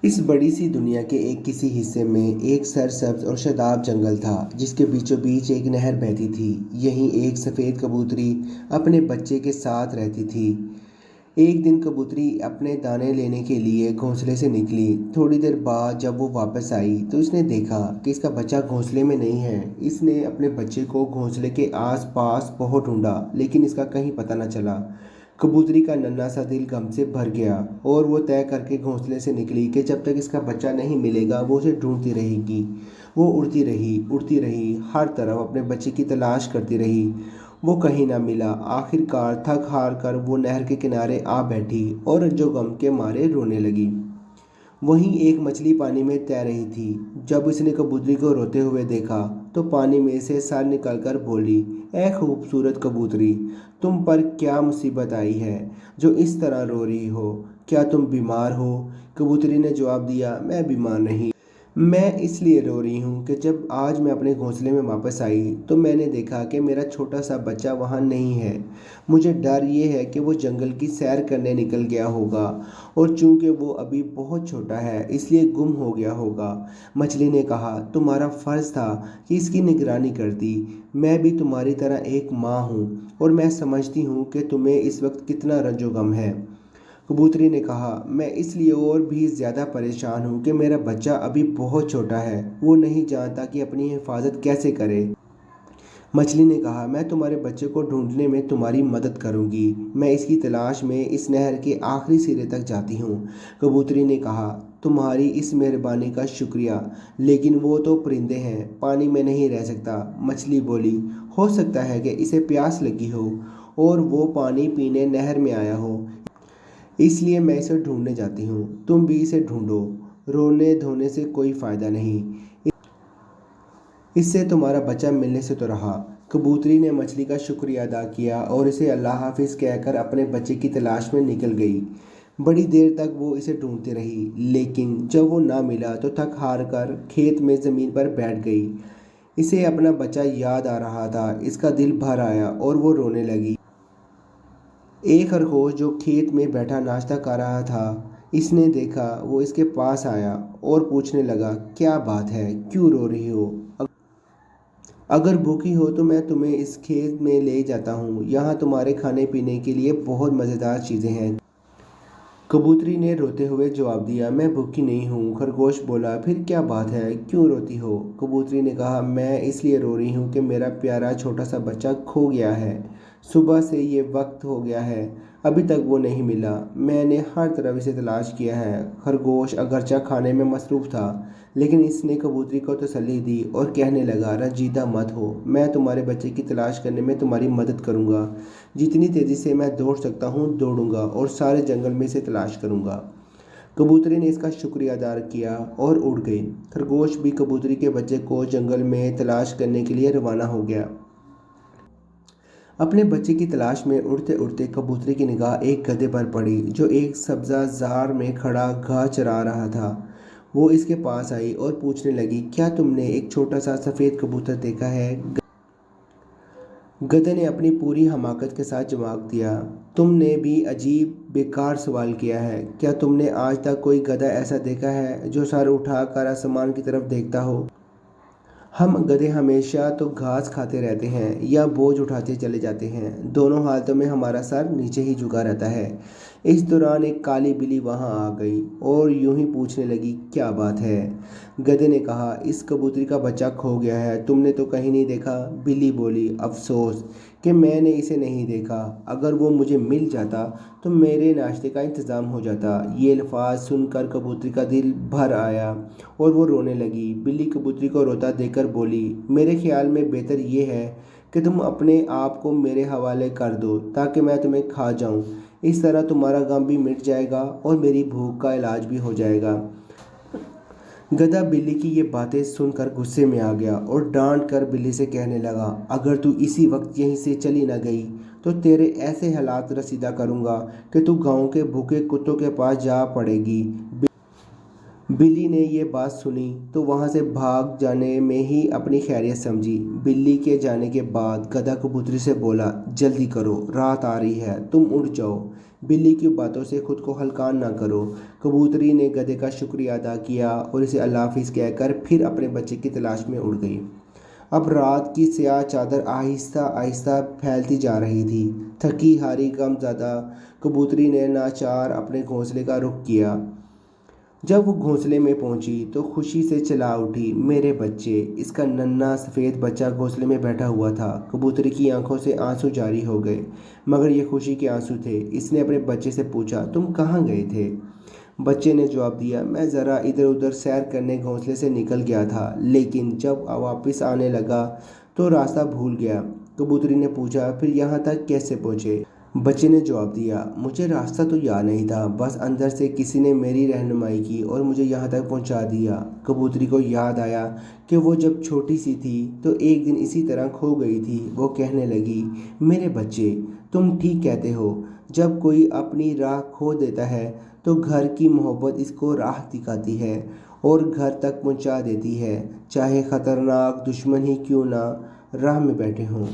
इस बड़ी सी दुनिया के एक किसी हिस्से में एक सरसब्ज और शादाब जंगल था जिसके बीचों बीच एक नहर बहती थी। यहीं एक सफ़ेद कबूतरी अपने बच्चे के साथ रहती थी। एक दिन कबूतरी अपने दाने लेने के लिए घोंसले से निकली। थोड़ी देर बाद जब वो वापस आई तो इसने देखा कि इसका बच्चा घोंसले में नहीं है। इसने अपने बच्चे को घोंसले के आसपास बहुत ढूंढा लेकिन इसका कहीं पता न चला। कबूतरी का नन्हा सा दिल गम से भर गया और वो तय करके घोंसले से निकली कि जब तक इसका बच्चा नहीं मिलेगा वो उसे ढूंढती रहेगी। वो उड़ती रही, हर तरफ अपने बच्चे की तलाश करती रही। वो कहीं ना मिला। आखिरकार थक हार कर वो नहर के किनारे आ बैठी और जो गम के मारे रोने लगी। वहीं एक मछली पानी में तैर रही थी। जब उसने कबूतरी को रोते हुए देखा तो पानी में से सर निकलकर बोली, ए खूबसूरत कबूतरी, तुम पर क्या मुसीबत आई है जो इस तरह रो रही हो? क्या तुम बीमार हो? कबूतरी ने जवाब दिया, मैं बीमार नहीं। मैं इसलिए रो रही हूँ कि जब आज मैं अपने घोंसले में वापस आई तो मैंने देखा कि मेरा छोटा सा बच्चा वहाँ नहीं है। मुझे डर ये है कि वो जंगल की सैर करने निकल गया होगा और चूंकि वो अभी बहुत छोटा है इसलिए गुम हो गया होगा। मछली ने कहा, तुम्हारा फर्ज था कि इसकी निगरानी करती। मैं भी तुम्हारी तरह एक माँ हूँ और मैं समझती हूँ कि तुम्हें इस वक्त कितना रंजो गम है। कबूतरी ने कहा, मैं इसलिए और भी ज़्यादा परेशान हूँ कि मेरा बच्चा अभी बहुत छोटा है। वो नहीं जानता कि अपनी हिफाजत कैसे करे। मछली ने कहा, मैं तुम्हारे बच्चे को ढूंढने में तुम्हारी मदद करूंगी। मैं इसकी तलाश में इस नहर के आखिरी सिरे तक जाती हूँ। कबूतरी ने कहा, तुम्हारी इस मेहरबानी का शुक्रिया, लेकिन वो तो परिंदे हैं, पानी में नहीं रह सकता। मछली बोली, हो सकता है कि इसे प्यास लगी हो और वो पानी पीने नहर में आया हो, इसलिए मैं इसे ढूंढने जाती हूँ। तुम भी इसे ढूंढो। रोने धोने से कोई फ़ायदा नहीं, इससे तुम्हारा बच्चा मिलने से तो रहा। कबूतरी ने मछली का शुक्रिया अदा किया और इसे अल्लाह हाफिज़ कहकर अपने बच्चे की तलाश में निकल गई। बड़ी देर तक वो इसे ढूंढती रही लेकिन जब वो ना मिला तो थक हार कर खेत में ज़मीन पर बैठ गई। इसे अपना बच्चा याद आ रहा था। इसका दिल भर आया और वो रोने लगी। एक खरगोश जो खेत में बैठा नाश्ता कर रहा था, इसने देखा, वो इसके पास आया और पूछने लगा, क्या बात है, क्यों रो रही हो? अगर भूखी हो तो मैं तुम्हें इस खेत में ले जाता हूँ। यहाँ तुम्हारे खाने पीने के लिए बहुत मज़ेदार चीज़ें हैं। कबूतरी ने रोते हुए जवाब दिया, मैं भूखी नहीं हूँ। खरगोश बोला, फिर क्या बात है, क्यों रोती हो? कबूतरी ने कहा, मैं इसलिए रो रही हूँ कि मेरा प्यारा छोटा सा बच्चा खो गया है। सुबह से ये वक्त हो गया है, अभी तक वो नहीं मिला। मैंने हर तरफ इसे तलाश किया है। खरगोश अगरचा खाने में मसरूफ़ था लेकिन इसने कबूतरी को तसल्ली दी और कहने लगा, रंजीदा मत हो, मैं तुम्हारे बच्चे की तलाश करने में तुम्हारी मदद करूँगा। जितनी तेज़ी से मैं दौड़ सकता हूँ दौड़ूंगा और सारे जंगल में इसे तलाश करूँगा। कबूतरी ने इसका शुक्रिया अदा किया और उड़ गई। खरगोश भी कबूतरी के बच्चे को जंगल में तलाश करने के लिए रवाना हो गया। अपने बच्चे की तलाश में उड़ते उड़ते कबूतरी की निगाह एक गधे पर पड़ी जो एक सब्ज़ाजार में खड़ा घास चरा रहा था। वो इसके पास आई और पूछने लगी, क्या तुमने एक छोटा सा सफ़ेद कबूतर देखा है? गधे ने अपनी पूरी हमाकत के साथ जवाब दिया, तुमने भी अजीब बेकार सवाल किया है। क्या तुमने आज तक कोई गधा ऐसा देखा है जो सर उठाकर आसमान की तरफ देखता हो? हम गधे हमेशा तो घास खाते रहते हैं या बोझ उठाते चले जाते हैं। दोनों हालतों में हमारा सर नीचे ही झुका रहता है। इस दौरान एक काली बिल्ली वहां आ गई और यूं ही पूछने लगी, क्या बात है? गधे ने कहा, इस कबूतरी का बच्चा खो गया है, तुमने तो कहीं नहीं देखा। बिल्ली बोली, अफसोस कि मैंने इसे नहीं देखा। अगर वो मुझे मिल जाता तो मेरे नाश्ते का इंतज़ाम हो जाता। ये अल्फाज सुनकर कबूतरी का दिल भर आया और वो रोने लगी। बिल्ली कबूतरी को रोता देखकर बोली, मेरे ख्याल में बेहतर ये है कि तुम अपने आप को मेरे हवाले कर दो ताकि मैं तुम्हें खा जाऊं। इस तरह तुम्हारा गम भी मिट जाएगा और मेरी भूख का इलाज भी हो जाएगा। गधा बिल्ली की ये बातें सुनकर गुस्से में आ गया और डांट कर बिल्ली से कहने लगा, अगर तू इसी वक्त यहीं से चली न गई तो तेरे ऐसे हालात रसीदा करूँगा कि तू गाँव के भूखे कुत्तों के पास जा पड़ेगी। बिल्ली ने ये बात सुनी तो वहां से भाग जाने में ही अपनी खैरियत समझी। बिल्ली के जाने के बाद गधा कबूतरी से बोला, जल्दी करो, रात आ रही है, तुम उड़ जाओ। बिल्ली की बातों से खुद को हल्कान ना करो। कबूतरी ने गधे का शुक्रिया अदा किया और इसे अल्लाह हाफिज़ कहकर फिर अपने बच्चे की तलाश में उड़ गई। अब रात की स्याह चादर आहिस्ता आहिस्ता फैलती जा रही थी। थकी हारी गमज़दा कबूतरी ने नाचार अपने घोंसले का रुख किया। जब वो घोंसले में पहुंची तो खुशी से चिल्ला उठी, मेरे बच्चे। इसका नन्हा सफ़ेद बच्चा घोंसले में बैठा हुआ था। कबूतरी की आंखों से आंसू जारी हो गए, मगर ये खुशी के आंसू थे। इसने अपने बच्चे से पूछा, तुम कहाँ गए थे? बच्चे ने जवाब दिया, मैं ज़रा इधर उधर सैर करने घोंसले से निकल गया था, लेकिन जब वापस आने लगा तो रास्ता भूल गया। कबूतरी ने पूछा, फिर यहाँ तक कैसे पहुँचे? बच्चे ने जवाब दिया, मुझे रास्ता तो याद नहीं था, बस अंदर से किसी ने मेरी रहनुमाई की और मुझे यहाँ तक पहुँचा दिया। कबूतरी को याद आया कि वो जब छोटी सी थी तो एक दिन इसी तरह खो गई थी। वो कहने लगी, मेरे बच्चे, तुम ठीक कहते हो। जब कोई अपनी राह खो देता है तो घर की मोहब्बत इसको राह दिखाती है और घर तक पहुँचा देती है, चाहे ख़तरनाक दुश्मन ही क्यों ना राह में बैठे हों।